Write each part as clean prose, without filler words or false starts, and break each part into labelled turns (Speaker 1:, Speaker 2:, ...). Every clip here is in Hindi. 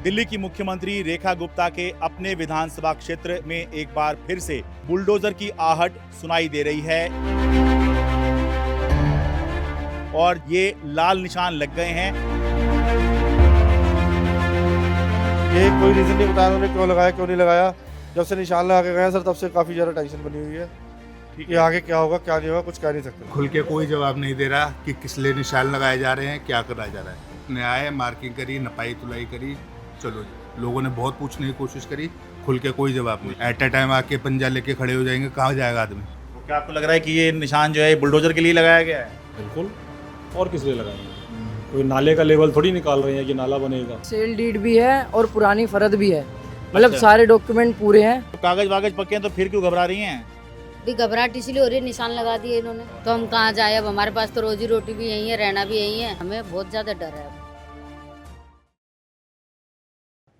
Speaker 1: दिल्ली की मुख्यमंत्री रेखा गुप्ता के अपने विधानसभा क्षेत्र में एक बार फिर से बुलडोजर की आहट सुनाई दे रही है और ये लाल निशान लग गए हैं।
Speaker 2: ये कोई रीज़न नहीं बताया उन्होंने, क्यों लगाया क्यों नहीं लगाया। जब से निशान लगा के गए सर, तब से काफ़ी ज़्यादा टेंशन बनी हुई है कि आगे क्या होगा क्या नहीं होगा, कुछ कह नहीं सकते।
Speaker 3: खुल के कोई जवाब नहीं दे रहा कि किस लिए निशान लगाए जा रहे हैं, क्या कराया जा रहा है। ने आए, मार्किंग करी, नपाई तुलाई करी, चलो लोगों ने बहुत पूछने की कोशिश करी, खुल के कोई जवाब नहीं। एट ए टाइम आके पंजा लेके खड़े हो जाएंगे, कहाँ जाएगा आदमी।
Speaker 1: तो क्या आपको लग रहा है कि ये निशान जो है बुलडोजर के लिए लगाया गया है?
Speaker 4: बिल्कुल, और किस लिए लगाएंगे। कोई नाले का लेवल थोड़ी निकाल रहे हैं कि नाला बनेगा।
Speaker 5: सेल डीड भी है और पुरानी फरद भी है, मतलब
Speaker 1: अच्छा।
Speaker 5: सारे डॉक्यूमेंट पूरे हैं।
Speaker 1: तो कागज वागज पक्के हैं तो फिर क्यों घबरा रही हैं?
Speaker 6: भी घबराहट इसलिए हो रही है, निशान लगा दिए इन्होंने, तो हम कहाँ जाए। अब हमारे पास तो रोजी रोटी भी यही है, रहना भी यही है, हमें बहुत ज़्यादा डर है।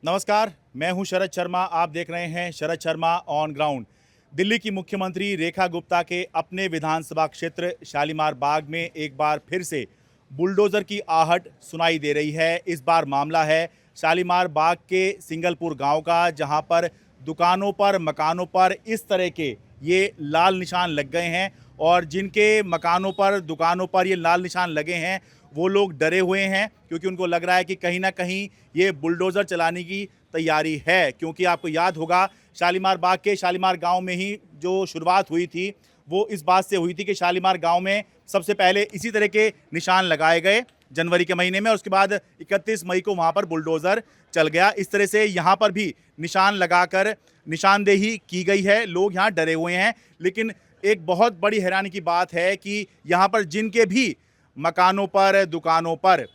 Speaker 1: नमस्कार, मैं हूं शरद शर्मा। आप देख रहे हैं शरद शर्मा ऑन ग्राउंड। दिल्ली की मुख्यमंत्री रेखा गुप्ता के अपने विधानसभा क्षेत्र शालीमार बाग में एक बार फिर से बुलडोज़र की आहट सुनाई दे रही है। इस बार मामला है शालीमार बाग के सिंगलपुर गांव का, जहां पर दुकानों पर, मकानों पर इस तरह के ये लाल निशान लग गए हैं और जिनके मकानों पर, दुकानों पर ये लाल निशान लगे हैं वो लोग डरे हुए हैं, क्योंकि उनको लग रहा है कि कहीं ना कहीं ये बुलडोज़र चलाने की तैयारी है। क्योंकि आपको याद होगा शालीमार बाग के शालीमार गांव में ही जो शुरुआत हुई थी वो इस बात से हुई थी कि शालीमार गांव में सबसे पहले इसी तरह के निशान लगाए गए जनवरी के महीने में, और उसके बाद 31 मई को वहां पर बुलडोज़र चल गया। इस तरह से यहाँ पर भी निशान लगाकर निशानदेही की गई है। लोग यहाँ डरे हुए हैं, लेकिन एक बहुत बड़ी हैरानी की बात है कि यहाँ पर जिनके भी मकानों पर, दुकानों पर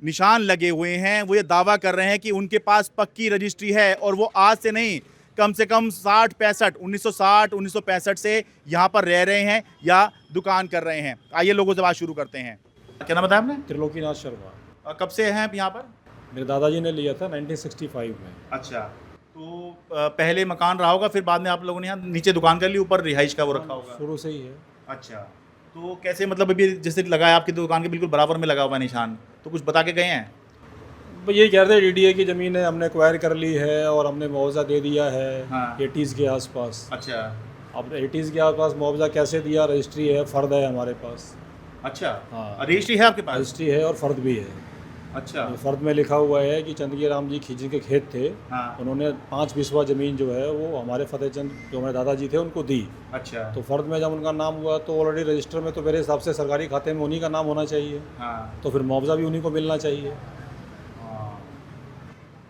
Speaker 1: निशान लगे हुए हैं, वो ये दावा कर रहे हैं कि उनके पास पक्की रजिस्ट्री है और वो आज से नहीं, कम से कम 1965 से यहाँ पर रह रहे हैं या दुकान कर रहे हैं। आइए लोगों से बात शुरू करते हैं। क्या नाम बताया आपने?
Speaker 4: त्रिलोकीनाथ शर्मा।
Speaker 1: और कब से हैं आप यहाँ पर?
Speaker 4: मेरे दादाजी ने लिया था 1965 में।
Speaker 1: अच्छा, तो पहले मकान रहा होगा, फिर बाद में आप लोगों ने यहाँ नीचे दुकान कर ली, ऊपर रिहाइश का वो रखा होगा।
Speaker 4: शुरू से ही है।
Speaker 1: अच्छा, तो कैसे, मतलब अभी जैसे लगाया आपकी दुकान के बिल्कुल बराबर में लगा हुआ है निशान, तो कुछ बता के गए हैं?
Speaker 4: ये कह रहे थे डीडीए की ज़मीन है, हमने एक्वायर कर ली है और हमने मुआवजा दे दिया है।
Speaker 1: हाँ।
Speaker 4: 80s के आसपास।
Speaker 1: अच्छा।
Speaker 4: अब 80s के आसपास मुआवजा कैसे दिया, रजिस्ट्री है, फ़र्द है हमारे पास।
Speaker 1: अच्छा,
Speaker 4: हाँ।
Speaker 1: रजिस्ट्री है आपके पास?
Speaker 4: रजिस्ट्री है और फ़र्द भी है।
Speaker 1: अच्छा।
Speaker 4: फ़र्द में लिखा हुआ है कि चंदगी राम जी खींची के खेत थे।
Speaker 1: हाँ।
Speaker 4: उन्होंने 5 बिस्वा ज़मीन जो है वो हमारे फतेहचंद जो हमारे दादाजी थे उनको दी।
Speaker 1: अच्छा।
Speaker 4: तो फ़र्द में जब उनका नाम हुआ तो ऑलरेडी रजिस्टर में तो मेरे हिसाब से सरकारी खाते में उन्हीं का नाम होना चाहिए।
Speaker 1: हाँ।
Speaker 4: तो फिर मुआवजा भी उन्हीं को मिलना चाहिए।
Speaker 1: हाँ।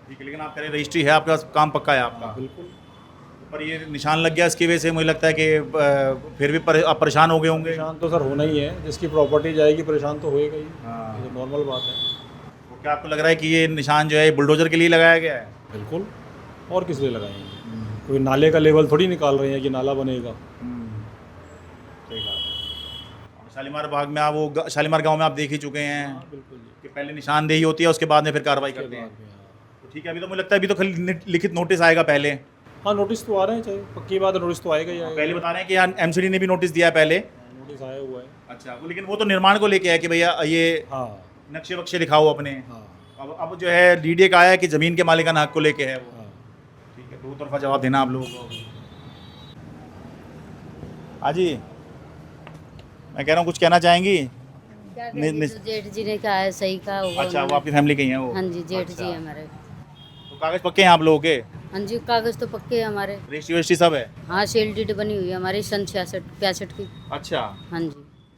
Speaker 1: ठीक है, लेकिन आप कह रहे रजिस्ट्री है आपके पास, काम पक्का है आपका?
Speaker 4: बिल्कुल।
Speaker 1: पर ये निशान लग गया, इसकी वजह से मुझे लगता है कि फिर भी आप परेशान हो गए होंगे।
Speaker 4: परेशान तो सर होना ही है, जिसकी प्रॉपर्टी जाएगी परेशान तो होएगा ही।
Speaker 1: हाँ।
Speaker 4: ये नॉर्मल बात है।
Speaker 1: तो क्या आपको लग रहा है कि ये निशान जो है बुलडोज़र के लिए लगाया गया है?
Speaker 4: बिल्कुल, और किस लिए लगाएंगे। कोई नाले का लेवल थोड़ी निकाल रहे हैं कि नाला बनेगा।
Speaker 1: सही बात है। शालीमार बाग में आप वो शालीमार गांव में आप देख ही चुके हैं
Speaker 4: बिल्कुल जी।
Speaker 1: कि पहले निशानदेही होती है, उसके बाद में फिर कार्रवाई करते हैं। तो ठीक है, अभी तो मुझे लगता है अभी तो खाली लिखित नोटिस आएगा पहले।
Speaker 4: हाँ, नोटिस तो आ रहे हैं, चाहिए पक्की बात है, नोटिस तो आएगा ही आएगा।
Speaker 1: पहले बता रहे हैं कि यहाँ एमसीडी ने भी नोटिस दिया है पहले।
Speaker 4: नोटिस आया हुआ है।
Speaker 1: अच्छा, वो लेकिन वो तो निर्माण को लेके है कि भैया ये
Speaker 4: हाँ
Speaker 1: नक्शे वक्शे दिखाओ अपने।
Speaker 4: हाँ
Speaker 1: अब जो है डीडीए का आया है कि ज़मीन के मालिकाना हक को लेके है वो।
Speaker 4: हाँ।
Speaker 1: ठीक है, दो तरफा जवाब देना आप लोगों को। हाँ जी, मैं कह रहा हूँ कुछ कहना चाहेंगी?
Speaker 6: क्या कहेंगे, जो जेठ जी ने कहा है सही कहा होगा।
Speaker 1: अच्छा, वो
Speaker 6: उन्होंने।
Speaker 1: आपकी फैमिली की हैं वो?
Speaker 6: हाँ जी, जेठ
Speaker 1: अच्छा।
Speaker 6: जी है हमारे।
Speaker 1: तो कागज़ पक्के हैं आप लोगों के?
Speaker 6: हाँ जी, कागज़ तो पक्के हैं हमारे।
Speaker 1: रजिस्ट्री वजिस्ट्री सब है?
Speaker 6: हाँ, सेल डीड बनी हुई है हमारी सन 66 की।
Speaker 1: अच्छा,
Speaker 6: हाँ जी।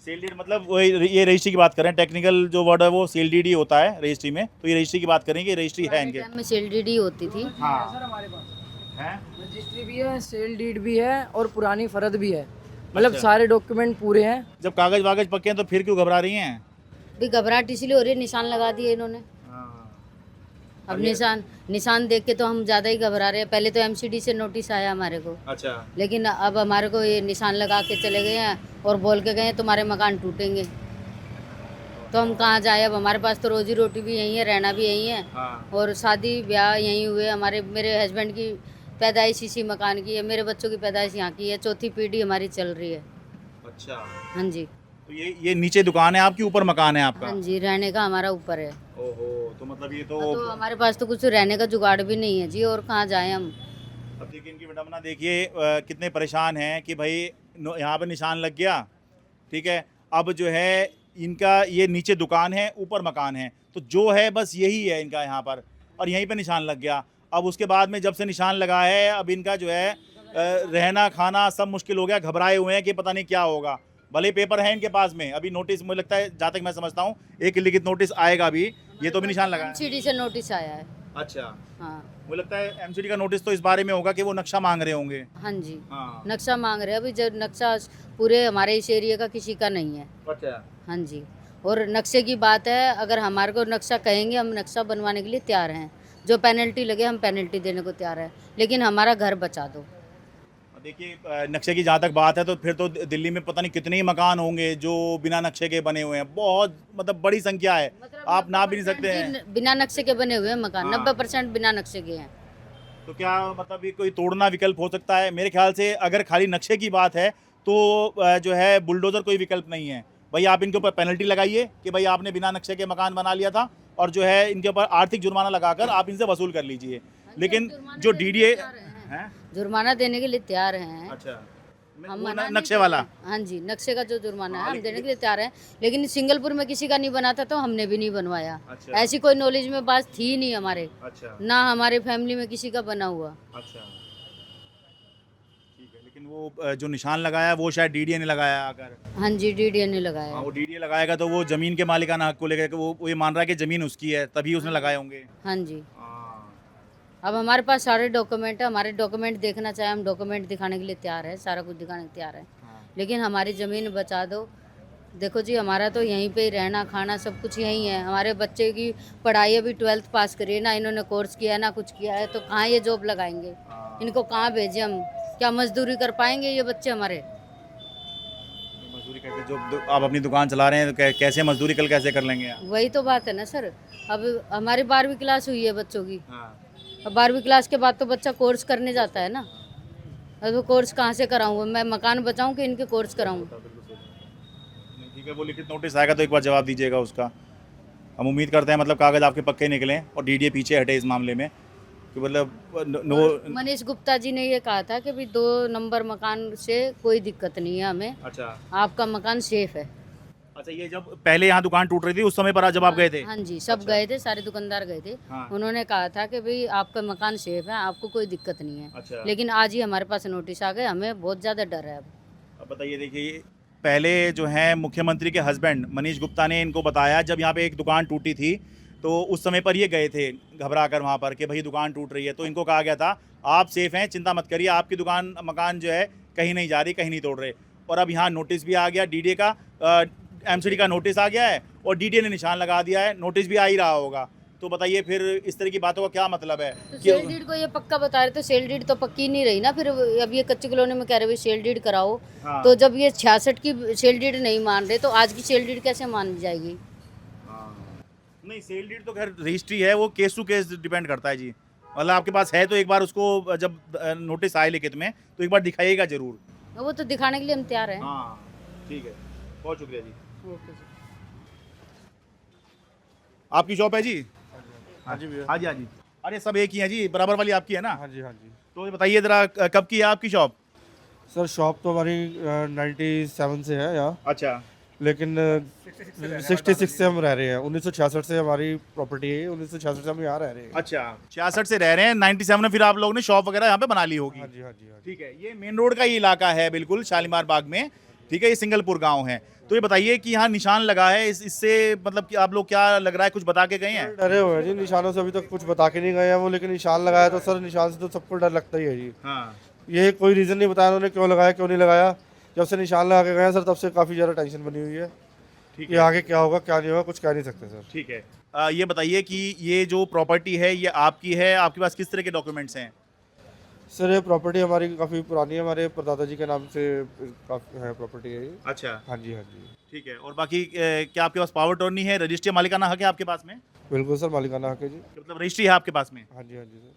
Speaker 1: सेल डीड मतलब वही, ये रजिस्ट्री की बात करें, टेक्निकल जो वर्ड है वो सेल डीड ही होता है रजिस्ट्री में, तो ये रजिस्ट्री की बात करेंगे, रजिस्ट्री है इनके?
Speaker 6: टाइम में सेल डीड ही होती थी।
Speaker 1: हाँ।
Speaker 5: सर हमारे पास
Speaker 1: हैं?
Speaker 5: रजिस्ट्री भी है, सेल डीड भी है और पुरानी फरद भी है, मतलब
Speaker 1: अच्छा।
Speaker 5: सारे डॉक्यूमेंट पूरे हैं।
Speaker 1: जब कागज वागज पक्के हैं तो फिर क्यों घबरा रही हैं?
Speaker 6: भी घबराहट इसलिए हो रही है, निशान लगा दिए इन्होंने। अब निशान देख के तो हम ज़्यादा ही घबरा रहे हैं। पहले तो एमसीडी से नोटिस आया हमारे को,
Speaker 1: अच्छा।
Speaker 6: लेकिन अब हमारे को ये निशान लगा के चले गए हैं और बोल के गए हैं तुम्हारे मकान टूटेंगे, तो हम कहाँ जाए। अब हमारे पास तो रोजी रोटी भी यही है, रहना भी यही है,
Speaker 1: हाँ।
Speaker 6: और शादी ब्याह यहीं हुए हमारे। मेरे हस्बैंड की पैदाइश इसी मकान की है, मेरे बच्चों की पैदाइश यहाँ की है, चौथी पीढ़ी हमारी चल रही है।
Speaker 1: अच्छा,
Speaker 6: हाँ जी।
Speaker 1: तो ये नीचे दुकान है आपकी, ऊपर मकान है आपका?
Speaker 6: हाँ जी, रहने का हमारा ऊपर है।
Speaker 1: ओहो, तो मतलब ये
Speaker 6: तो हमारे पास तो कुछ रहने का जुगाड़ भी नहीं है जी, और कहाँ जाएं हम।
Speaker 1: अब देखिए इनकी विडम्बना देखिए, कितने परेशान हैं कि भाई यहाँ पे निशान लग गया, ठीक है। अब जो है इनका ये नीचे दुकान है, ऊपर मकान है, तो जो है बस यही है इनका यहाँ पर, और यहीं पे निशान लग गया। अब उसके बाद में जब से निशान लगा है, अब इनका जो है रहना खाना सब मुश्किल हो गया, घबराए हुए हैं कि पता नहीं क्या होगा। भले पेपर है इनके पास में, अभी नोटिस मुझे लगता है, जहाँ तक मैं समझता हूँ, एक लिखित नोटिस आएगा अभी, ये तो भी निशान लगा है।
Speaker 6: एमसीडी से नोटिस आया है।
Speaker 1: अच्छा,
Speaker 6: हाँ
Speaker 1: मुझे लगता है एमसीडी का नोटिस तो इस बारे में होगा कि वो नक्शा मांग रहे होंगे।
Speaker 6: हाँ जी,
Speaker 1: हाँ,
Speaker 6: नक्शा मांग रहे हैं अभी, जब नक्शा पूरे हमारे इस एरिया का किसी का नहीं है।
Speaker 1: अच्छा,
Speaker 6: हाँ जी, और नक्शे की बात है, अगर हमारे को नक्शा कहेंगे हम नक्शा बनवाने के लिए तैयार हैं, जो पेनल्टी लगे हम पेनल्टी देने को तैयार हैं, लेकिन हमारा घर बचा दो।
Speaker 1: देखिए नक्शे की जहाँ तक बात है, तो फिर तो दिल्ली में पता नहीं कितने ही मकान होंगे जो बिना नक्शे के बने हुए हैं, बहुत मतलब बड़ी संख्या है, आप ना भी नहीं सकते हैं।
Speaker 6: बिना नक्शे के बने हुए हैं मकान,
Speaker 1: हाँ।
Speaker 6: 90% बिना नक्शे के हैं।
Speaker 1: तो क्या मतलब ये कोई तोड़ना विकल्प हो सकता है? मेरे ख्याल से अगर खाली नक्शे की बात है तो जो है बुलडोज़र कोई विकल्प नहीं है। भाई आप इनके ऊपर पेनल्टी लगाइए कि भाई आपने बिना नक्शे के मकान बना लिया था, और जो है इनके ऊपर आर्थिक जुर्माना लगाकर आप इनसे वसूल कर लीजिए। लेकिन जो डीडीए है,
Speaker 6: जुर्माना देने के लिए तैयार हैं।
Speaker 1: अच्छा,
Speaker 6: हम
Speaker 1: वो
Speaker 6: मना नहीं
Speaker 1: नक्शे
Speaker 6: कर
Speaker 1: वाला।
Speaker 6: रहे। हाँ जी, नक्शे का जो जुर्माना है हम
Speaker 1: लेकिन-
Speaker 6: देने के लिए तैयार हैं, लेकिन सिंगलपुर में किसी का नहीं बना था तो हमने भी नहीं बनवाया।
Speaker 1: अच्छा।
Speaker 6: ऐसी कोई नॉलेज में बात थी नहीं हमारे,
Speaker 1: अच्छा,
Speaker 6: ना हमारे फैमिली में किसी का बना हुआ।
Speaker 1: अच्छा, ठीक है। लेकिन वो जो निशान लगाया वो शायद डीडीए ने लगाया आकर।
Speaker 6: हाँ जी, डीडीए ने
Speaker 1: हाँ,
Speaker 6: लगाया।
Speaker 1: वो डीडीए लगाएगा तो वो जमीन के मालिकाना हक को लेकर के वो ये मान रहा है कि जमीन उसकी है, तभी उसने लगाए होंगे।
Speaker 6: हाँ जी,
Speaker 1: हाँ,
Speaker 6: अब हमारे पास सारे डॉक्यूमेंट है, हमारे डॉक्यूमेंट देखना चाहे हम डॉक्यूमेंट दिखाने के लिए तैयार है, सारा कुछ दिखाने के तैयार है,
Speaker 1: हाँ।
Speaker 6: लेकिन हमारी ज़मीन बचा दो। देखो जी, हमारा तो यहीं पे ही रहना खाना सब कुछ यहीं है। हमारे बच्चे की पढ़ाई अभी 12th पास करी है, ना इन्होंने कोर्स किया है ना कुछ किया है, तो कहाँ ये जॉब लगाएंगे?
Speaker 1: हाँ।
Speaker 6: इनको कहाँ भेजें हम? क्या मजदूरी कर पाएंगे ये बच्चे हमारे?
Speaker 1: मजदूरी करके जो आप अपनी दुकान चला रहे हैं, तो कैसे मजदूरी कल कैसे कर लेंगे आप?
Speaker 6: वही तो बात है ना सर। अब हमारी 12वीं क्लास हुई है बच्चों की,
Speaker 1: हाँ,
Speaker 6: अब 12वीं क्लास के बाद तो बच्चा कोर्स करने जाता है ना। अब तो कोर्स कहाँ से कराऊँ? मैं मकान बचाऊँ कि इनके कोर्स कराऊँ?
Speaker 1: ठीक है, वो लिखित नोटिस आएगा तो एक बार जवाब दीजिएगा उसका। हम उम्मीद करते हैं मतलब कागज़ आपके पक्के निकलें और डीडीए पीछे हटे इस मामले में, कि मतलब नो।
Speaker 6: मनीष गुप्ता जी ने ये कहा था कि भाई 2 नंबर मकान से कोई दिक्कत नहीं है हमें,
Speaker 1: अच्छा,
Speaker 6: आपका मकान सेफ है।
Speaker 1: अच्छा, ये जब पहले यहाँ दुकान टूट रही थी उस समय पर जब आप गए थे?
Speaker 6: हाँ जी, सब गए थे, सारे दुकानदार गए थे।
Speaker 1: हाँ।
Speaker 6: उन्होंने कहा था कि भाई आपका मकान सेफ है, आपको कोई दिक्कत नहीं है।
Speaker 1: अच्छा।
Speaker 6: लेकिन आज ही हमारे पास नोटिस आ गए, हमें बहुत ज़्यादा डर है अब।
Speaker 1: अब बताइए, देखिए पहले जो है मुख्यमंत्री के हस्बैंड मनीष गुप्ता ने इनको बताया, जब यहाँ पे एक दुकान टूटी थी तो उस समय पर ये गए थे घबरा कर वहाँ पर कि भाई दुकान टूट रही है, तो इनको कहा गया था आप सेफ हैं, चिंता मत करिए, आपकी दुकान मकान जो है कहीं नहीं जा रही, कहीं नहीं तोड़ रहे। और अब यहाँ नोटिस भी आ गया डीडीए का, एमसीडी का नोटिस आ गया है और डीडीए ने निशान लगा दिया है, नोटिस भी आ ही रहा होगा। तो बताइए फिर इस तरह की बातों का क्या मतलब है?
Speaker 6: तो सेल डीड को ये पक्का बता रहे, तो सेल डीड तो पक्की नहीं रही ना फिर। अब ये कच्ची कॉलोनी में कह रहे भाई सेल डीड कराओ,
Speaker 1: हाँ।
Speaker 6: तो जब ये 66 की सेल डीड नहीं मान रहे तो आज की सेल डीड कैसे मान जाएगी?
Speaker 1: नहीं, सेल डीड तो खैर रजिस्ट्री है, वो केस टू केस डिपेंड करता है जी। मतलब आपके पास है तो एक बार उसको जब नोटिस आए लिखित में तो एक बार दिखाइएगा जरूर।
Speaker 6: वो तो दिखाने के लिए हम तैयार हैं।
Speaker 1: हाँ, ठीक है, बहुत शुक्रिया जी।
Speaker 6: ओके जी।
Speaker 1: आपकी शॉप है जी?
Speaker 2: हाँ जी भैया।
Speaker 1: हाँ जी, हाँ जी। अरे सब एक ही है जी, बराबर वाली आपकी है ना?
Speaker 2: हाँ जी, हाँ जी।
Speaker 1: तो ये बताइए ज़रा कब की है आपकी शॉप?
Speaker 2: सर शॉप तो हमारी 97 से है यहाँ,
Speaker 1: अच्छा,
Speaker 2: लेकिन 66 से हम रह रहे हैं। 1966 से हमारी प्रॉपर्टी है, 1966 से हम यहाँ रह रहे हैं।
Speaker 1: अच्छा, 66 से रह रहे हैं, 97 में फिर आप लोगों ने शॉप वगैरह यहाँ पे बना ली होगी।
Speaker 2: हाँ जी, हाँ जी, हाँ जी।
Speaker 1: ठीक है, ये मेन रोड का ही इलाका है बिल्कुल शालीमार बाग में, ठीक है, ये सिंगलपुर गांव है। तो ये बताइए कि यहाँ निशान लगा है, इससे मतलब कि आप लोग क्या लग रहा है, कुछ बता के गए हैं?
Speaker 2: डरे हुए हैं जी, निशानों से अभी तक कुछ बता के नहीं गए हैं वो, लेकिन निशान लगाया तो सर निशान से तो सबको डर लगता ही है जी।
Speaker 1: हाँ,
Speaker 2: ये कोई रीज़न नहीं बताया उन्होंने क्यों लगाया क्यों नहीं लगाया। जब से निशान लगा के गए हैं सर तब से काफ़ी ज़्यादा टेंशन बनी हुई है
Speaker 1: ठीक
Speaker 2: कि
Speaker 1: है,
Speaker 2: आगे क्या होगा क्या नहीं होगा, कुछ कह नहीं सकते सर।
Speaker 1: ठीक है। ये बताइए कि ये जो प्रॉपर्टी है ये आपकी है, आपके पास किस तरह के डॉक्यूमेंट्स हैं?
Speaker 2: सर ये प्रॉपर्टी हमारी काफ़ी पुरानी है, हमारे परदादा जी के नाम से काफ़ी है प्रॉपर्टी है ये।
Speaker 1: अच्छा,
Speaker 2: हाँ जी, हाँ जी,
Speaker 1: ठीक है। और बाकी क्या आपके पास पावर टर्नी है, रजिस्ट्री मालिकाना हक है आपके पास में?
Speaker 2: बिल्कुल सर, मालिकाना हक है जी।
Speaker 1: मतलब रजिस्ट्री है आपके पास में?
Speaker 2: हाँ जी, हाँ जी सर।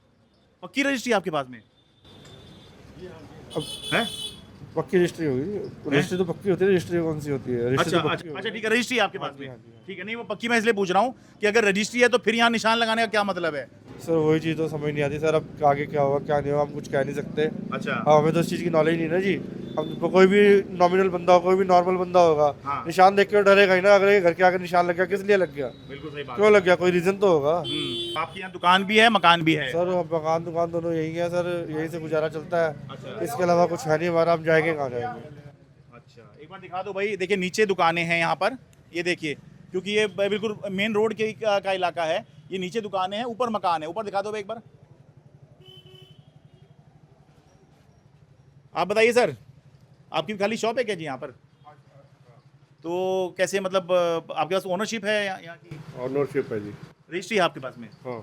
Speaker 1: पक्की रजिस्ट्री है आपके पास में
Speaker 2: अब
Speaker 1: है?
Speaker 2: पक्की रजिस्ट्री होगी, रजिस्ट्री तो पक्की होती है, रजिस्ट्री कौन सी होती है, रजिस्ट्री
Speaker 1: अच्छा
Speaker 2: तो
Speaker 1: अच्छा
Speaker 2: पक्की
Speaker 1: अच्छा
Speaker 2: होगी।
Speaker 1: ठीक है, रजिस्ट्री है आपके पास में।
Speaker 2: हाँ जी, हाँ जी।
Speaker 1: ठीक है, नहीं वो पक्की मैं इसलिए पूछ रहा हूँ कि अगर रजिस्ट्री है तो फिर यहाँ निशान लगाने का क्या मतलब है?
Speaker 2: सर वही चीज़ तो समझ नहीं आती सर, अब आगे क्या होगा क्या नहीं होगा हम कुछ कह नहीं सकते।
Speaker 1: अच्छा
Speaker 2: अब हमें तो इस चीज़ की नॉलेज नहीं ना जी। अब कोई भी नॉमिनल बंदा हो, कोई भी नॉर्मल बंदा होगा,
Speaker 1: हाँ।
Speaker 2: निशान देख के डरेगा ही ना, अगर ये घर के आगे निशान लग गया किस लिए लग गया,
Speaker 1: बिल्कुल सही बात
Speaker 2: क्यों लग गया, कोई रीज़न तो होगा।
Speaker 1: आपके यहाँ दुकान भी है, मकान भी है?
Speaker 2: सर मकान दुकान दोनों यही है सर, यही से गुजारा चलता है,
Speaker 1: अच्छा
Speaker 2: इसके अलावा कुछ है नहीं हमारा, हम जाएंगे कहाँ जाएंगे।
Speaker 1: अच्छा, एक बार दिखा दो भाई। देखिए नीचे दुकानें हैं यहाँ पर, ये देखिए, क्योंकि ये बिल्कुल मेन रोड का इलाका है। ये नीचे दुकानें हैं, ऊपर मकान है। ऊपर दिखा दो भाई एक बार। आप बताइए सर, आपकी खाली शॉप है क्या जी यहाँ पर? तो कैसे मतलब आपके पास ओनरशिप है यहाँ की?
Speaker 7: ऑनरशिप है जी।
Speaker 1: रजिस्ट्री है आपके पास में?
Speaker 7: हाँ,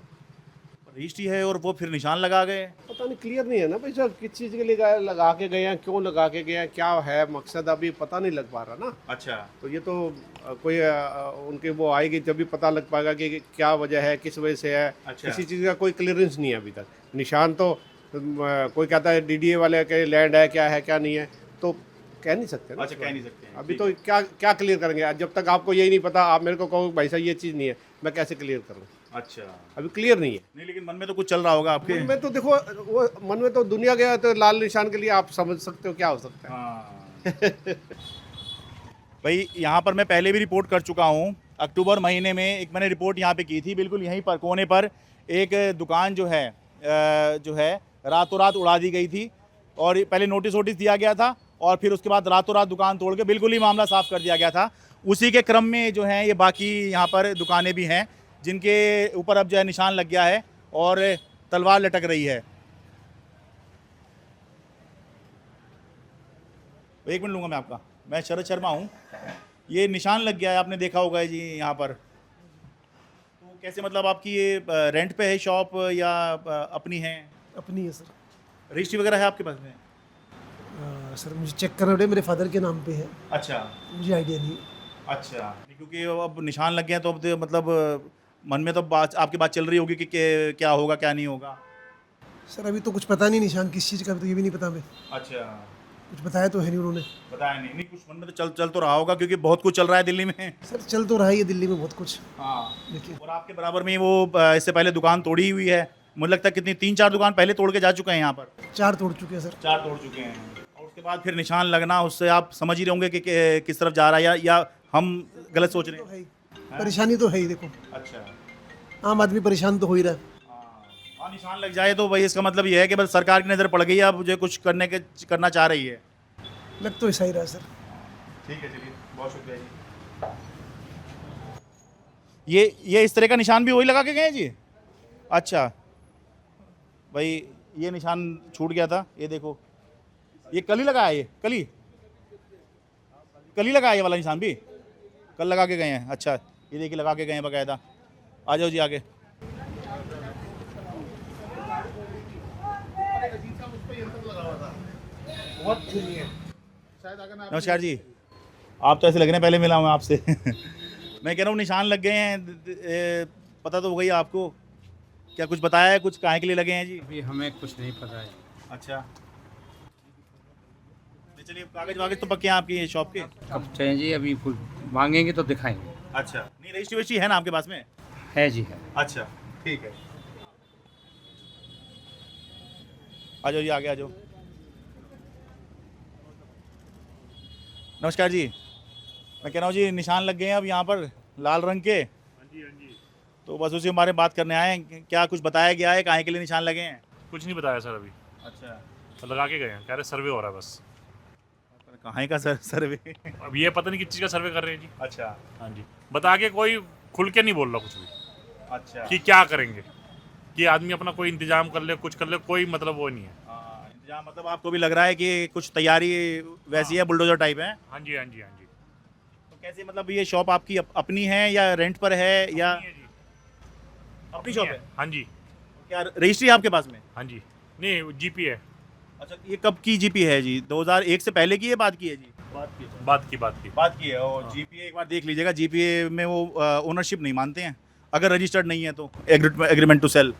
Speaker 1: रजिस्ट्री है और वो फिर निशान लगा गए।
Speaker 7: पता नहीं, क्लियर नहीं है ना भाई साहब, किस चीज़ के लिए लगा के गए हैं, क्यों लगा के गए हैं, क्या है मकसद, अभी पता नहीं लग पा रहा ना।
Speaker 1: अच्छा
Speaker 7: तो ये तो कोई उनके वो आएगी जब भी पता लग पाएगा कि क्या वजह है, किस वजह से है।
Speaker 1: अच्छा।
Speaker 7: किसी चीज़ का कोई क्लियरेंस नहीं है अभी तक। निशान तो कोई कहता है डीडीए वाले के लैंड है, क्या है क्या नहीं है, तो कह नहीं सकते ना।
Speaker 1: अच्छा, कह नहीं सकते हैं।
Speaker 7: अभी तो क्या क्या क्लियर करेंगे, जब तक आपको यही नहीं पता, आप मेरे को कहो भाई साहब ये चीज़ नहीं है, मैं कैसे क्लियर करूँ?
Speaker 1: अच्छा,
Speaker 7: अभी क्लियर नहीं है।
Speaker 1: नहीं लेकिन मन में तो कुछ चल रहा होगा आपके।
Speaker 7: मन में तो देखो, वो मन में तो दुनिया गया, तो लाल निशान के लिए आप समझ सकते हो क्या हो सकता है।
Speaker 1: हाँ। भाई यहाँ पर मैं पहले भी रिपोर्ट कर चुका हूँ। अक्टूबर महीने में एक मैंने रिपोर्ट यहाँ पे की थी। बिल्कुल यहीं पर कोने पर एक दुकान जो है रातों रात उड़ा दी गई थी, और पहले नोटिस दिया गया था और फिर उसके बाद रातों रात दुकान तोड़ के बिल्कुल ही मामला साफ़ कर दिया गया था। उसी के क्रम में जो है ये बाकी यहाँ पर दुकानें भी हैं जिनके ऊपर अब जो है निशान लग गया है और तलवार लटक रही है। एक मिनट लूँगा मैं आपका। मैं शरद शर्मा हूँ। ये निशान लग गया है, आपने देखा होगा जी यहाँ पर। तो कैसे मतलब आपकी ये रेंट पे है शॉप या अपनी है?
Speaker 8: अपनी है सर।
Speaker 1: रजिस्ट्री वगैरह है आपके पास में?
Speaker 8: सर मुझे चेक करना पड़ेगा, मेरे फादर के नाम पे है,
Speaker 1: अच्छा
Speaker 8: मुझे आइडिया नहीं।
Speaker 1: अच्छा, क्योंकि अब निशान लग गया तो अब तो मतलब मन में तो बात आपकी बात चल रही होगी कि क्या होगा क्या नहीं होगा।
Speaker 8: सर अभी तो कुछ पता नहीं निशान किस चीज़ का, तो ये भी नहीं पता हमें,
Speaker 1: अच्छा,
Speaker 8: कुछ बताया तो है नहीं उन्होंने।
Speaker 1: बताया नहीं? नहीं कुछ मन में तो चल तो रहा होगा क्योंकि बहुत कुछ चल रहा है दिल्ली में।
Speaker 8: सर चल तो रहा ही है दिल्ली में बहुत कुछ।
Speaker 1: हाँ,
Speaker 8: देखिए
Speaker 1: और आपके बराबर में वो इससे पहले दुकान तोड़ी हुई है। मुझे लगता है कितनी 3-4 दुकान पहले तोड़ के जा चुके हैं यहाँ पर।
Speaker 8: 4 तोड़ चुके हैं सर।
Speaker 1: 4 तोड़ चुके हैं और उसके बाद फिर निशान लगना, उससे आप समझ ही रहे होंगे कि किस तरफ जा रहा है या हम गलत सोच रहे
Speaker 8: तो
Speaker 1: हैं।
Speaker 8: है ही, परेशानी तो है ही। देखो
Speaker 1: अच्छा,
Speaker 8: आम आदमी परेशान तो हो ही रहा है।
Speaker 1: हाँ, निशान लग जाए तो भाई इसका मतलब ये है कि बस सरकार की नज़र पड़ गई है, अब मुझे कुछ करना चाह रही है।
Speaker 8: लग तो ऐसा ही रहा है सर।
Speaker 1: ठीक है, चलिए बहुत शुक्रिया जी। ये इस तरह का निशान भी वही लगा के गए हैं जी? अच्छा भाई, ये निशान छूट गया था, ये देखो, ये कल ही लगाया, ये कल ही लगाया, ये वाला निशान भी कल लगा के गए हैं। अच्छा, ये देखिए लगा के गए हैं बाकायदा। आ जाओ जी आगे। नमस्कार जी, आप तो ऐसे लग रहे हैं पहले मिला हूँ आपसे। मैं कह रहा हूँ निशान लग गए हैं, पता तो हो गई आपको, क्या कुछ बताया है, कुछ काहे के लिए लगे हैं जी?
Speaker 9: अभी हमें कुछ नहीं पता है।
Speaker 1: अच्छा, चलिए कागज वागज तो पक्के हैं आपकी शॉप के?
Speaker 9: अब चाहिए जी, अभी मांगेंगे तो दिखाएंगे।
Speaker 1: अच्छा, नहीं रजिस्ट्री वजिस्ट्री है ना आपके पास में?
Speaker 9: है जी है।
Speaker 1: अच्छा ठीक है, आ जाओ जी आगे आ जाओ। नमस्कार जी, मैं कह रहा हूँ जी निशान लग गए हैं अब यहाँ पर लाल रंग के। हाँ जी, तो बस उसी बारे में बात करने आए हैं। क्या कुछ बताया गया है काहे के लिए निशान लगे हैं?
Speaker 10: कुछ नहीं बताया सर अभी।
Speaker 1: अच्छा,
Speaker 10: तो लगा के गए हैं, कह रहे सर्वे हो रहा है बस।
Speaker 1: कहाँ का सर्वे?
Speaker 10: अब ये पता नहीं किस चीज़ का सर्वे कर रहे हैं जी।
Speaker 1: अच्छा,
Speaker 10: हाँ जी, बता के कोई खुल के नहीं बोल रहा कुछ भी
Speaker 1: अच्छा
Speaker 10: कि क्या करेंगे, कि आदमी अपना कोई इंतजाम कर ले, कुछ कर ले, कोई मतलब वो नहीं है।
Speaker 1: इंतजाम मतलब आपको भी लग रहा है कि कुछ तैयारी वैसी है, बुलडोजर टाइप है?
Speaker 10: हाँ जी, हाँ जी, हाँ जी।
Speaker 1: तो कैसे मतलब ये शॉप आपकी अपनी है या रेंट पर है या
Speaker 10: अपनी है जी,
Speaker 1: अपनी शॉप है?
Speaker 10: हाँ जी,
Speaker 1: क्या रजिस्ट्री है आपके पास में?
Speaker 10: हाँ जी, नहीं जीपी है।
Speaker 1: अच्छा, ये कब की जीपी है जी? 2001 से पहले की है, बाद की है जी?
Speaker 10: बात की
Speaker 1: है। और जीपीए एक बार देख लीजिएगा, जीपीए में वो ओनरशिप नहीं मानते हैं अगर रजिस्टर्ड नहीं है तो, एग्रीमेंट टू सेल।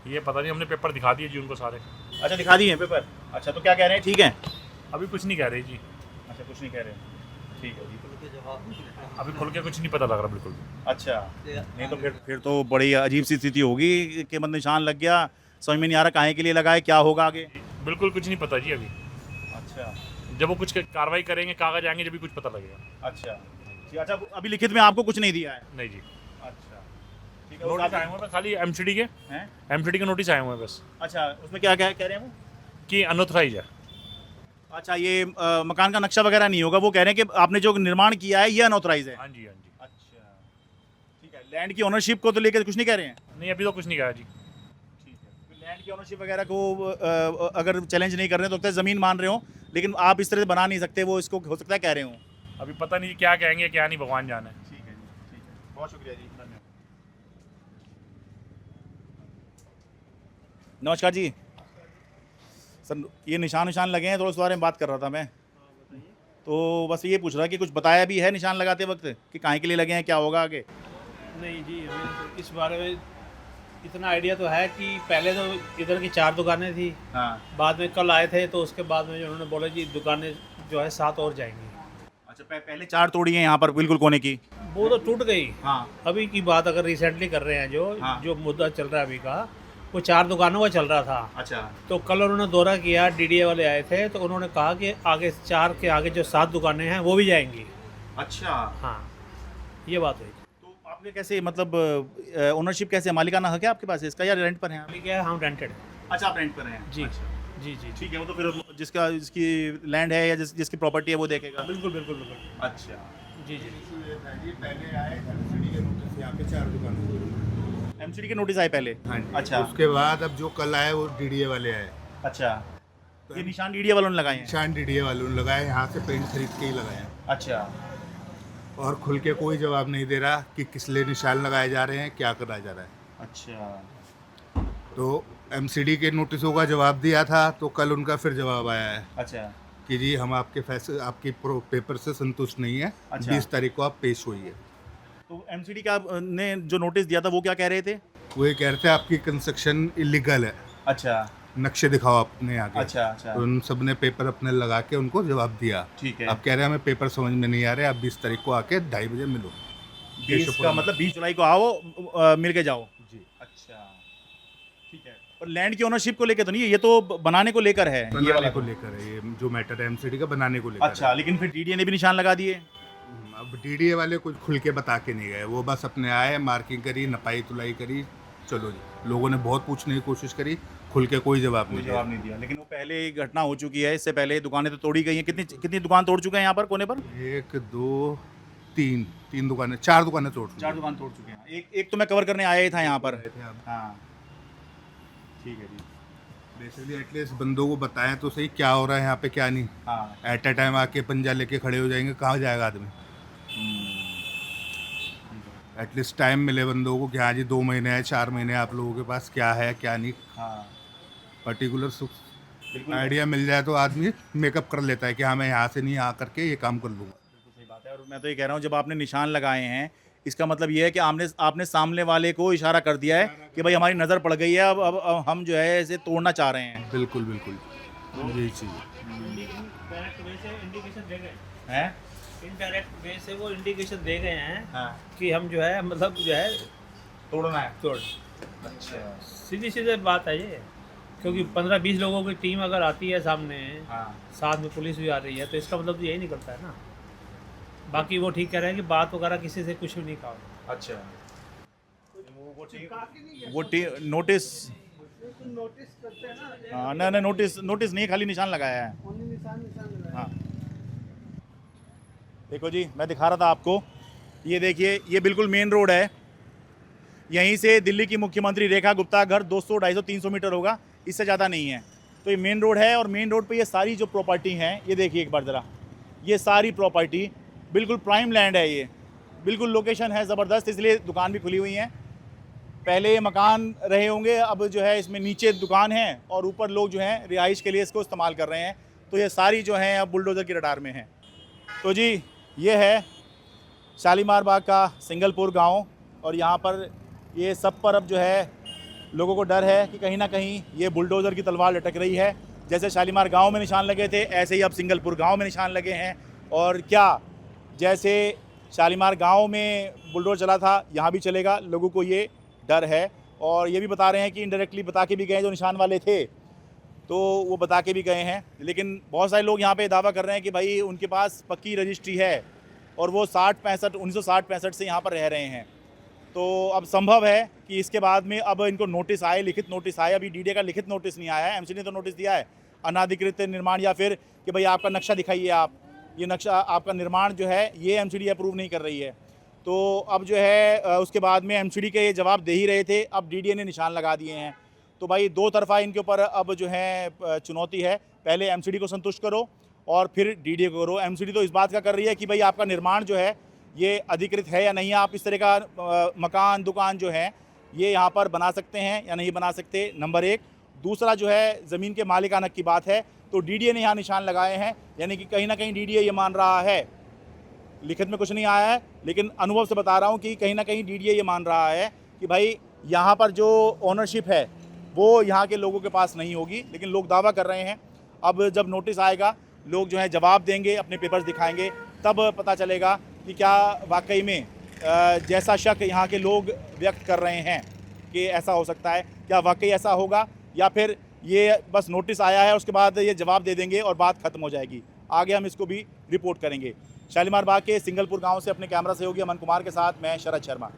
Speaker 10: ये पता नहीं, हमने पेपर दिखा दिए जी उनको सारे।
Speaker 1: अच्छा, दिखा दिए हैं पेपर? अच्छा, तो क्या कह रहे हैं, ठीक है?
Speaker 10: अभी कुछ नहीं कह रही जी।
Speaker 1: अच्छा, कुछ नहीं कह रहे, ठीक है जी।
Speaker 10: अभी खुल के कुछ नहीं पता लग रहा बिल्कुल भी।
Speaker 1: अच्छा, नहीं तो फिर तो बड़ी अजीब सी स्थिति होगी कि मतलब निशान लग गया, समझ में नहीं आ रहा काहे के लिए लगा है, क्या होगा आगे।
Speaker 10: बिल्कुल कुछ नहीं पता जी अभी।
Speaker 1: अच्छा
Speaker 10: जब वो कुछ कार्रवाई करेंगे, कागज आएंगे, जब भी कुछ पता लगेगा।
Speaker 1: अच्छा जी। अच्छा, अभी लिखित में आपको कुछ नहीं दिया है?
Speaker 10: नहीं जी,
Speaker 1: अच्छा, ठीक है।
Speaker 10: नोटिस आए हुए हैं खाली एमसीडी के,
Speaker 1: हैं?
Speaker 10: एमसीडी के नोटिस आए हुए हैं बस
Speaker 1: अच्छा, उसमें क्या क्या कह रहे हैं वो?
Speaker 10: कि अनऑथराइज है।
Speaker 1: अच्छा, ये मकान का नक्शा वगैरह नहीं होगा, वो कह रहे हैं कि आपने जो निर्माण किया है ये अनऑथराइज है।
Speaker 10: हाँ जी, हाँ जी।
Speaker 1: अच्छा, ठीक है। लैंड की ओनरशिप को तो लेकर कुछ नहीं कह रहे हैं?
Speaker 10: नहीं, अभी तो कुछ नहीं कहा जी।
Speaker 1: ठीक है। तो लैंड की ओनरशिप वगैरह को अगर चैलेंज नहीं कर रहे हैं तो ज़मीन मान रहे हो, लेकिन आप इस तरह से बना नहीं सकते, वो इसको हो सकता है कह रहे हो।
Speaker 10: अभी पता नहीं क्या कहेंगे क्या नहीं, भगवान जाने।
Speaker 1: ठीक है जी, ठीक है, बहुत शुक्रिया जी, धन्यवाद। नमस्कार जी सर, ये निशान लगे हैं, थोड़ा उस बारे में बात कर रहा था मैं। तो बस ये पूछ रहा कि कुछ बताया भी है निशान लगाते वक्त कि काहे के लिए लगे हैं, क्या होगा आगे?
Speaker 11: नहीं जी, हमें तो इस बारे में इतना आइडिया तो है कि पहले तो इधर की 4 दुकानें थी,
Speaker 1: हाँ।
Speaker 11: बाद में कल आए थे तो उसके बाद में जो उन्होंने बोला जी दुकानें जो है 7 और जाएंगी।
Speaker 1: अच्छा, पहले 4 तोड़ी हैं यहाँ पर बिल्कुल कोने की?
Speaker 11: वो तो टूट गई।
Speaker 1: हाँ।
Speaker 11: अभी की बात अगर रिसेंटली कर रहे हैं
Speaker 1: हाँ।
Speaker 11: जो मुद्दा चल रहा है अभी का, वो 4 दुकानों का चल रहा था।
Speaker 1: अच्छा,
Speaker 11: तो कल उन्होंने दौरा किया, डीडीए वाले आए थे, तो उन्होंने कहा कि आगे 4 के आगे जो 7 दुकानें हैं वो भी जाएंगी।
Speaker 1: अच्छा।
Speaker 11: हाँ, ये बात हुई।
Speaker 1: तो आपके कैसे मतलब ओनरशिप कैसे, मालिकाना हक है आपके पास इसका या रेंट पर है?
Speaker 11: अभी क्या है, हम रेंटेड हैं।
Speaker 1: अच्छा, आप रेंट पर हैं?
Speaker 11: जी।
Speaker 1: अच्छा।
Speaker 11: जी जी
Speaker 1: ठीक है, वो तो फिर जिसकी लैंड है या जिसकी प्रॉपर्टी है वो देखेगा।
Speaker 11: बिल्कुल बिल्कुल बिल्कुल।
Speaker 1: अच्छा
Speaker 11: जी जी।
Speaker 3: पहले आए एमसीडी के नोटिस यहाँ पे 4 दुकान।
Speaker 1: एमसीडी के नोटिस आए पहले?
Speaker 3: हाँ जी।
Speaker 1: अच्छा।
Speaker 3: उसके बाद अब जो कल आए वो डीडीए वाले आए।
Speaker 1: अच्छा, ये निशान डीडीए वालों ने लगाए हैं?
Speaker 3: निशान डीडीए वालों ने लगाए, यहाँ से पेंट खरीद के ही लगाए हैं।
Speaker 1: अच्छा।
Speaker 3: और खुल के कोई जवाब नहीं दे रहा कि किस लिए निशान लगाए जा रहे हैं, क्या करा जा रहा है।
Speaker 1: अच्छा।
Speaker 3: तो एमसीडी के नोटिसों का जवाब दिया था, तो कल उनका फिर जवाब आया है
Speaker 1: अच्छा।
Speaker 3: कि जी हम आपके फैसले आपकी पेपर से संतुष्ट नहीं है।
Speaker 1: अच्छा।
Speaker 3: 20 तारीख को आप पेश होइए।
Speaker 1: तो एमसीडी का ने जो नोटिस दिया था वो क्या कह रहे थे?
Speaker 3: वो ये कह रहे थे आपकी कंस्ट्रक्शन इलीगल है,
Speaker 1: अच्छा।
Speaker 3: नक्शे दिखाओ अपने आगे।
Speaker 1: अच्छा। अच्छा,
Speaker 3: तो उन सब ने पेपर अपने लगा के उनको जवाब दिया।
Speaker 1: ठीक है।
Speaker 3: अब कह रहे हैं हमें पेपर समझ में नहीं आ रहे, आप 20 तारीख को आके 2:30 बजे मिलो।
Speaker 1: 20 का मतलब 20 जुलाई को आओ, मिल के जाओ।
Speaker 3: जी।
Speaker 1: अच्छा, ठीक है। और लैंड की ओनरशिप को लेकर तो नहीं है, ये तो बनाने को लेकर है। ये
Speaker 3: बनाने
Speaker 1: वाला
Speaker 3: को लेकर है, ये जो मैटर है एमसीडी का बनाने को लेकर।
Speaker 1: अच्छा, लेकिन फिर डीडीए ने भी निशान लगा दिए।
Speaker 3: अब डीडीए वाले कुछ खुल के बता के नहीं गए, वो बस अपने आए, मार्किंग करी, नपाई तुलाई करी, चलो जी। लोगों ने बहुत पूछने की कोशिश करी, खुल के कोई जवाब नहीं दिया।
Speaker 1: दिया। लेकिन वो पहले ही घटना हो चुकी है, इससे पहले दुकानें तो तोड़ी गई हैं। कितनी दुकान तोड़ चुके हैं यहाँ पर कोने पर?
Speaker 3: 1 2 3 दुकानें, 4 दुकानें तोड़ चुके
Speaker 1: 4 दुकान तोड़ चुके हैं। एक तो मैं कवर करने आया ही था यहाँ पर।
Speaker 3: थे आप।
Speaker 1: हाँ, ठीक है जी।
Speaker 3: बेसिकली एटलीस्ट बंदों को बताएं तो सही क्या हो रहा है यहाँ पे, क्या नहीं।
Speaker 1: हाँ।
Speaker 3: एट अ टाइम आके पंजा लेके खड़े हो जाएंगे, कहाँ जाएगा आदमी। एटलीस्ट टाइम मिले बंदों को कि हाँ जी 2 महीने है, 4 महीने आप लोगों के पास क्या है क्या नहीं,
Speaker 1: हाँ,
Speaker 3: पर्टिकुलर
Speaker 1: बिल्कुल
Speaker 3: आइडिया मिल जाए तो आदमी मेकअप कर लेता है कि हाँ मैं यहाँ से नहीं यहाँ करके ये काम कर लूँगा।
Speaker 1: सही बात है। और मैं तो ये कह रहा हूँ, जब आपने निशान लगाए हैं इसका मतलब ये है कि आपने सामने वाले को इशारा कर दिया है कि भाई हमारी नज़र पड़ गई है, अब हम जो है इसे तोड़ना चाह रहे हैं।
Speaker 3: बिल्कुल बिल्कुल यही चीज़
Speaker 11: इनडायरेक्ट वे से इंडिकेशन दे गए
Speaker 1: हैं।
Speaker 11: इनडायरेक्ट वे से वो इंडिकेशन दे गए हैं
Speaker 1: हाँ,
Speaker 11: कि हम जो है मतलब जो है
Speaker 1: तोड़ना है।
Speaker 11: तोड़।
Speaker 1: अच्छा।
Speaker 11: सीधी सीधी बात है ये, क्योंकि 15-20 लोगों की टीम अगर आती है सामने,
Speaker 1: हाँ।
Speaker 11: साथ में पुलिस भी आ रही है, तो इसका मतलब तो यही निकलता है ना। बाकी वो ठीक कह रहे हैं कि बात वगैरह किसी से कुछ भी नहीं कहा।
Speaker 1: अच्छा, वो नोटिस, हाँ, ना नोटिस नहीं है, खाली निशान लगाया है। हाँ, देखो जी, मैं दिखा रहा था आपको, ये देखिए, ये बिल्कुल मेन रोड है। यहीं से दिल्ली की मुख्यमंत्री रेखा गुप्ता घर 200, 250, 300 मीटर होगा, इससे ज़्यादा नहीं है। तो ये मेन रोड है, और मेन रोड पे ये सारी जो प्रॉपर्टी हैं, ये देखिए एक बार ज़रा, ये सारी प्रॉपर्टी बिल्कुल प्राइम लैंड है। ये बिल्कुल लोकेशन है ज़बरदस्त, इसलिए दुकान भी खुली हुई हैं। पहले ये मकान रहे होंगे, अब जो है इसमें नीचे दुकान है और ऊपर लोग जो हैं रिहाइश के लिए इसको इस्तेमाल कर रहे हैं। तो ये सारी जो हैं अब बुलडोज़र की रडार में हैं। तो जी, ये है शालीमार बाग का सिंगलपुर गांव, और यहाँ पर ये सब पर अब जो है लोगों को डर है कि कहीं ना कहीं ये बुलडोज़र की तलवार लटक रही है। जैसे शालीमार गांव में निशान लगे थे, ऐसे ही अब सिंगलपुर गांव में निशान लगे हैं। और क्या जैसे शालीमार गांव में बुलडोजर चला था, यहाँ भी चलेगा, लोगों को ये डर है। और ये भी बता रहे हैं कि इनडायरेक्टली बता के भी गए जो निशान वाले थे, तो वो बता के भी गए हैं। लेकिन बहुत सारे लोग यहाँ पे दावा कर रहे हैं कि भाई उनके पास पक्की रजिस्ट्री है और वो 1960-65 से यहाँ पर रह रहे हैं। तो अब संभव है कि इसके बाद में अब इनको नोटिस आए, लिखित नोटिस आए। अभी डीडीए का लिखित नोटिस नहीं आया है, एमसी ने तो नोटिस दिया है अनाधिकृत निर्माण, या फिर कि भाई आपका नक्शा दिखाइए, आप ये नक्शा आपका निर्माण जो है ये एमसीडी अप्रूव नहीं कर रही है। तो अब जो है उसके बाद में एमसीडी के ये जवाब दे ही रहे थे, अब डीडीए ने निशान लगा दिए हैं। तो भाई दो तरफा इनके ऊपर अब जो है चुनौती है, पहले एमसीडी को संतुष्ट करो और फिर डीडीए को करो। एमसीडी तो इस बात का कर रही है कि भाई आपका निर्माण जो है ये अधिकृत है या नहीं, आप इस तरह का मकान दुकान जो है ये यहाँ पर बना सकते हैं या नहीं बना सकते, नंबर एक। दूसरा जो है ज़मीन के मालिकाना की बात है, तो डीडीए ने यहाँ निशान लगाए हैं, यानी कि कहीं ना कहीं डीडीए ये मान रहा है, लिखित में कुछ नहीं आया है लेकिन अनुभव से बता रहा हूँ कि कहीं ना कहीं डीडीए ये मान रहा है कि भाई यहाँ पर जो ओनरशिप है वो यहाँ के लोगों के पास नहीं होगी। लेकिन लोग दावा कर रहे हैं, अब जब नोटिस आएगा लोग जो है जवाब देंगे, अपने पेपर्स दिखाएंगे, तब पता चलेगा कि क्या वाकई में जैसा शक यहाँ के लोग व्यक्त कर रहे हैं कि ऐसा हो सकता है, क्या वाकई ऐसा होगा, या फिर ये बस नोटिस आया है उसके बाद ये जवाब दे देंगे और बात खत्म हो जाएगी। आगे हम इसको भी रिपोर्ट करेंगे। शालीमार बाग के सिंगलपुर गांव से अपने कैमरा सहयोगी अमन कुमार के साथ मैं शरद शर्मा।